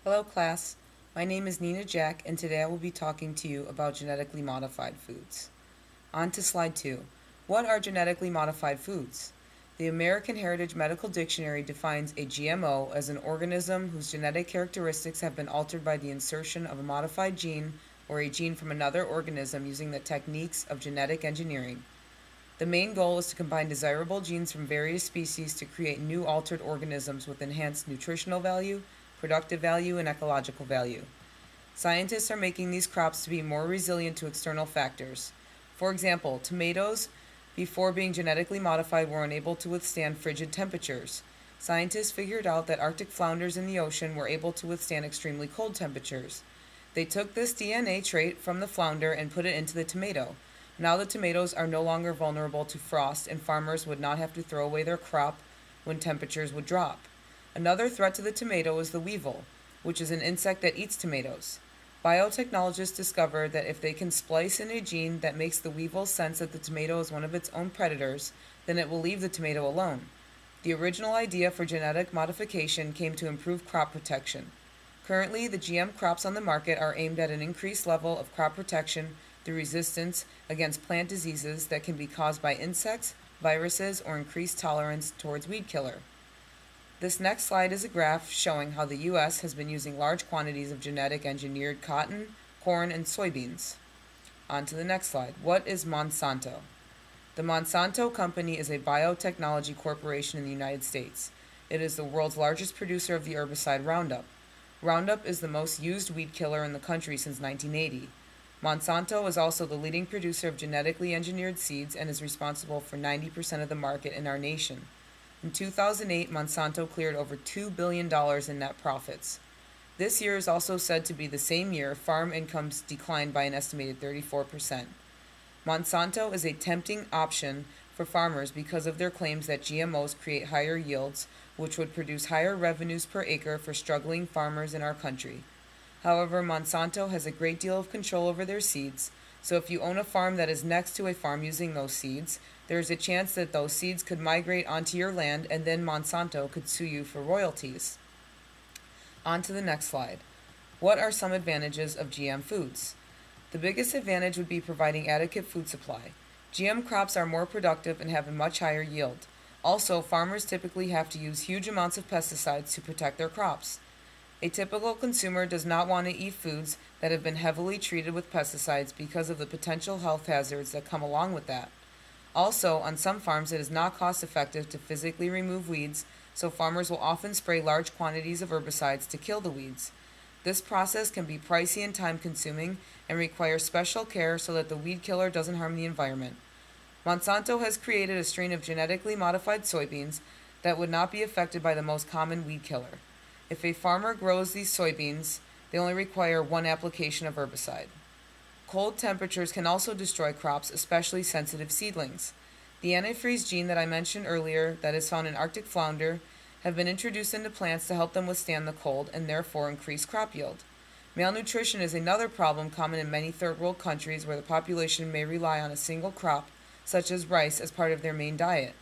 Hello class, my name is Nina Jack and today I will be talking to you about genetically modified foods. On to slide 2. What are genetically modified foods? The American Heritage Medical Dictionary defines a GMO as an organism whose genetic characteristics have been altered by the insertion of a modified gene or a gene from another organism using the techniques of genetic engineering. The main goal is to combine desirable genes from various species to create new altered organisms with enhanced nutritional value, productive value, and ecological value. Scientists are making these crops to be more resilient to external factors. For example, tomatoes, before being genetically modified, were unable to withstand frigid temperatures. Scientists figured out that Arctic flounders in the ocean were able to withstand extremely cold temperatures. They took this DNA trait from the flounder and put it into the tomato. Now the tomatoes are no longer vulnerable to frost, and farmers would not have to throw away their crop when temperatures would drop. Another threat to the tomato is the weevil, which is an insect that eats tomatoes. Biotechnologists discovered that if they can splice in a gene that makes the weevil sense that the tomato is one of its own predators, then it will leave the tomato alone. The original idea for genetic modification came to improve crop protection. Currently, the GM crops on the market are aimed at an increased level of crop protection through resistance against plant diseases that can be caused by insects, viruses, or increased tolerance towards weed killer. This next slide is a graph showing how the U.S. has been using large quantities of genetic engineered cotton, corn, and soybeans. On to the next slide. What is Monsanto? The Monsanto Company is a biotechnology corporation in the United States. It is the world's largest producer of the herbicide Roundup. Roundup is the most used weed killer in the country since 1980. Monsanto is also the leading producer of genetically engineered seeds and is responsible for 90% of the market in our nation. In 2008, Monsanto cleared over $2 billion in net profits. This year is also said to be the same year farm incomes declined by an estimated 34%. Monsanto is a tempting option for farmers because of their claims that GMOs create higher yields, which would produce higher revenues per acre for struggling farmers in our country. However, Monsanto has a great deal of control over their seeds, so if you own a farm that is next to a farm using those seeds, there is a chance that those seeds could migrate onto your land and then Monsanto could sue you for royalties. On to the next slide. What are some advantages of GM foods? The biggest advantage would be providing adequate food supply. GM crops are more productive and have a much higher yield. Also, farmers typically have to use huge amounts of pesticides to protect their crops. A typical consumer does not want to eat foods that have been heavily treated with pesticides because of the potential health hazards that come along with that. Also, on some farms it is not cost effective to physically remove weeds, so farmers will often spray large quantities of herbicides to kill the weeds. This process can be pricey and time consuming and requires special care so that the weed killer doesn't harm the environment. Monsanto has created a strain of genetically modified soybeans that would not be affected by the most common weed killer. If a farmer grows these soybeans, they only require one application of herbicide. Cold temperatures can also destroy crops, especially sensitive seedlings. The antifreeze gene that I mentioned earlier, that is found in Arctic flounder, have been introduced into plants to help them withstand the cold and therefore increase crop yield. Malnutrition is another problem common in many third world countries where the population may rely on a single crop, such as rice, as part of their main diet.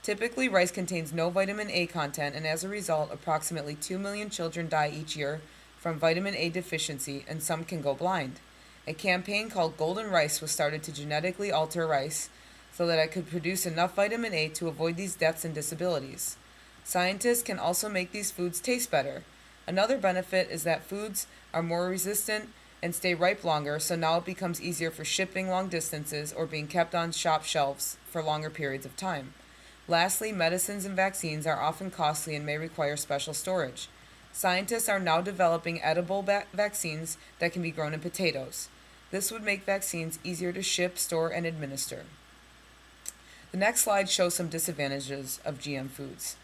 Typically, rice contains no vitamin A content, and as a result, approximately 2 million children die each year from vitamin A deficiency, and some can go blind. A campaign called Golden Rice was started to genetically alter rice so that it could produce enough vitamin A to avoid these deaths and disabilities. Scientists can also make these foods taste better. Another benefit is that foods are more resistant and stay ripe longer, so now it becomes easier for shipping long distances or being kept on shop shelves for longer periods of time. Lastly, medicines and vaccines are often costly and may require special storage. Scientists are now developing edible vaccines that can be grown in potatoes. This would make vaccines easier to ship, store, and administer. The next slide shows some disadvantages of GM foods.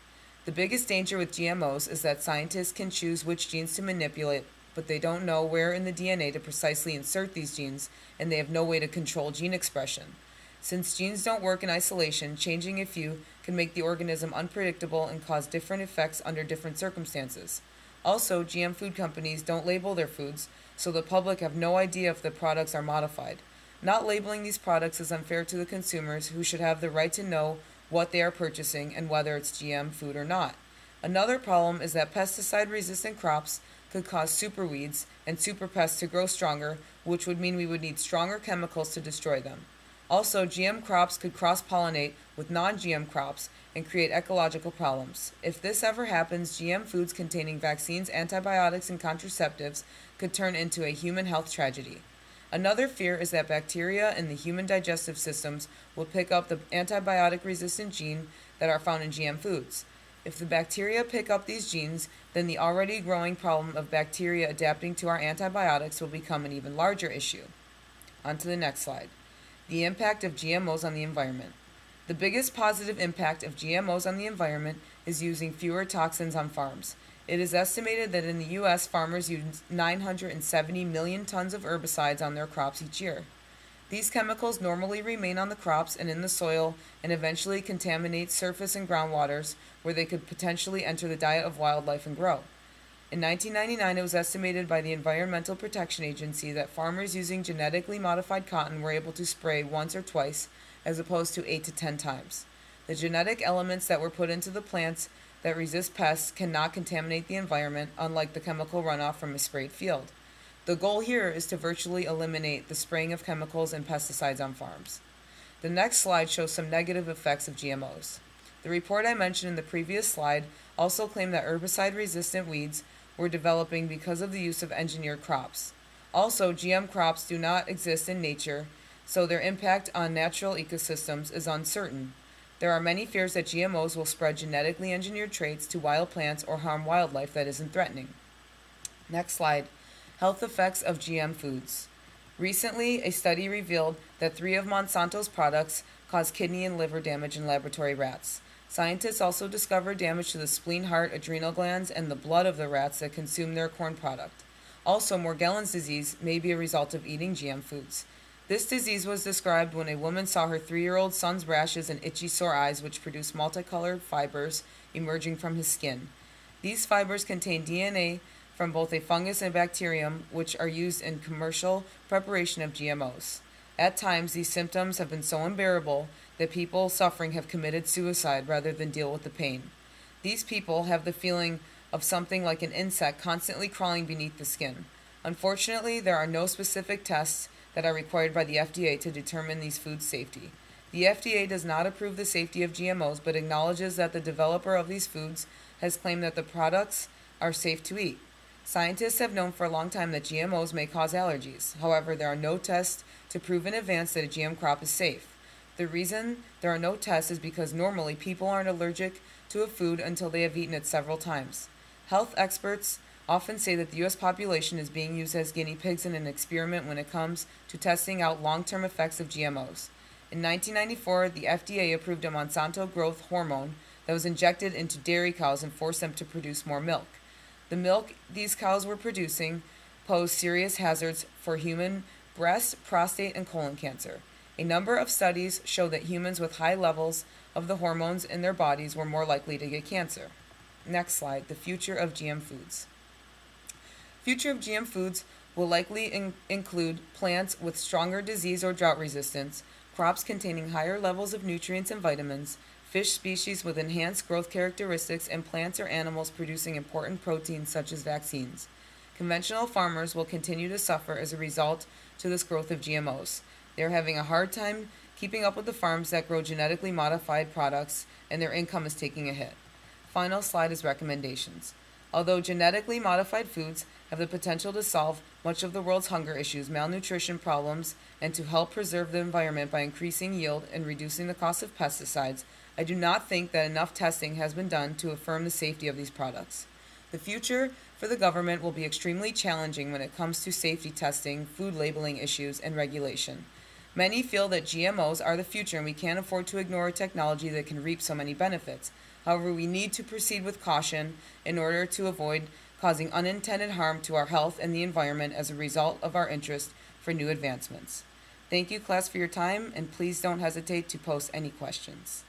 The biggest danger with GMOs is that scientists can choose which genes to manipulate, but they don't know where in the DNA to precisely insert these genes, and they have no way to control gene expression. Since genes don't work in isolation, changing a few can make the organism unpredictable and cause different effects under different circumstances. Also, GM food companies don't label their foods, so the public have no idea if the products are modified. Not labeling these products is unfair to the consumers, who should have the right to know what they are purchasing and whether it's GM food or not. Another problem is that pesticide-resistant crops could cause superweeds and superpests to grow stronger, which would mean we would need stronger chemicals to destroy them. Also, GM crops could cross-pollinate with non-GM crops and create ecological problems. If this ever happens, GM foods containing vaccines, antibiotics, and contraceptives could turn into a human health tragedy. Another fear is that bacteria in the human digestive systems will pick up the antibiotic-resistant gene that are found in GM foods. If the bacteria pick up these genes, then the already growing problem of bacteria adapting to our antibiotics will become an even larger issue. On to the next slide. The impact of GMOs on the environment. The biggest positive impact of GMOs on the environment is using fewer toxins on farms. It is estimated that in the U.S., farmers use 970 million tons of herbicides on their crops each year. These chemicals normally remain on the crops and in the soil and eventually contaminate surface and groundwaters, where they could potentially enter the diet of wildlife and grow. In 1999, it was estimated by the Environmental Protection Agency that farmers using genetically modified cotton were able to spray once or twice, as opposed to 8 to 10 times. The genetic elements that were put into the plants that resist pests cannot contaminate the environment, unlike the chemical runoff from a sprayed field. The goal here is to virtually eliminate the spraying of chemicals and pesticides on farms. The next slide shows some negative effects of GMOs. The report I mentioned in the previous slide also claimed that herbicide-resistant weeds were developing because of the use of engineered crops. Also, GM crops do not exist in nature, so their impact on natural ecosystems is uncertain. There are many fears that GMOs will spread genetically engineered traits to wild plants or harm wildlife that isn't threatening. Next slide. Health effects of GM foods. Recently, a study revealed that 3 of Monsanto's products cause kidney and liver damage in laboratory rats. Scientists also discovered damage to the spleen, heart, adrenal glands, and the blood of the rats that consume their corn product. Also, Morgellons disease may be a result of eating GM foods. This disease was described when a woman saw her 3-year-old son's rashes and itchy sore eyes, which produced multicolored fibers emerging from his skin. These fibers contain DNA from both a fungus and bacterium, which are used in commercial preparation of GMOs. At times, these symptoms have been so unbearable that people suffering have committed suicide rather than deal with the pain. These people have the feeling of something like an insect constantly crawling beneath the skin. Unfortunately, there are no specific tests that are required by the FDA to determine these foods' safety. The FDA does not approve the safety of GMOs, but acknowledges that the developer of these foods has claimed that the products are safe to eat. Scientists have known for a long time that GMOs may cause allergies. However, there are no tests to prove in advance that a GM crop is safe. The reason there are no tests is because normally people aren't allergic to a food until they have eaten it several times. Health experts often say that the U.S. population is being used as guinea pigs in an experiment when it comes to testing out long-term effects of GMOs. In 1994, the FDA approved a Monsanto growth hormone that was injected into dairy cows and forced them to produce more milk. The milk these cows were producing posed serious hazards for human breast, prostate, and colon cancer. A number of studies show that humans with high levels of the hormones in their bodies were more likely to get cancer. Next slide, the future of GM foods. Future of GM foods will likely include plants with stronger disease or drought resistance, crops containing higher levels of nutrients and vitamins, fish species with enhanced growth characteristics, and plants or animals producing important proteins such as vaccines. Conventional farmers will continue to suffer as a result to this growth of GMOs. They are having a hard time keeping up with the farms that grow genetically modified products, and their income is taking a hit. Final slide is recommendations. Although genetically modified foods have the potential to solve much of the world's hunger issues, malnutrition problems, and to help preserve the environment by increasing yield and reducing the cost of pesticides, I do not think that enough testing has been done to affirm the safety of these products. The future for the government will be extremely challenging when it comes to safety testing, food labeling issues, and regulation. Many feel that GMOs are the future and we can't afford to ignore a technology that can reap so many benefits. However, we need to proceed with caution in order to avoid causing unintended harm to our health and the environment as a result of our interest for new advancements. Thank you, class, for your time, and please don't hesitate to post any questions.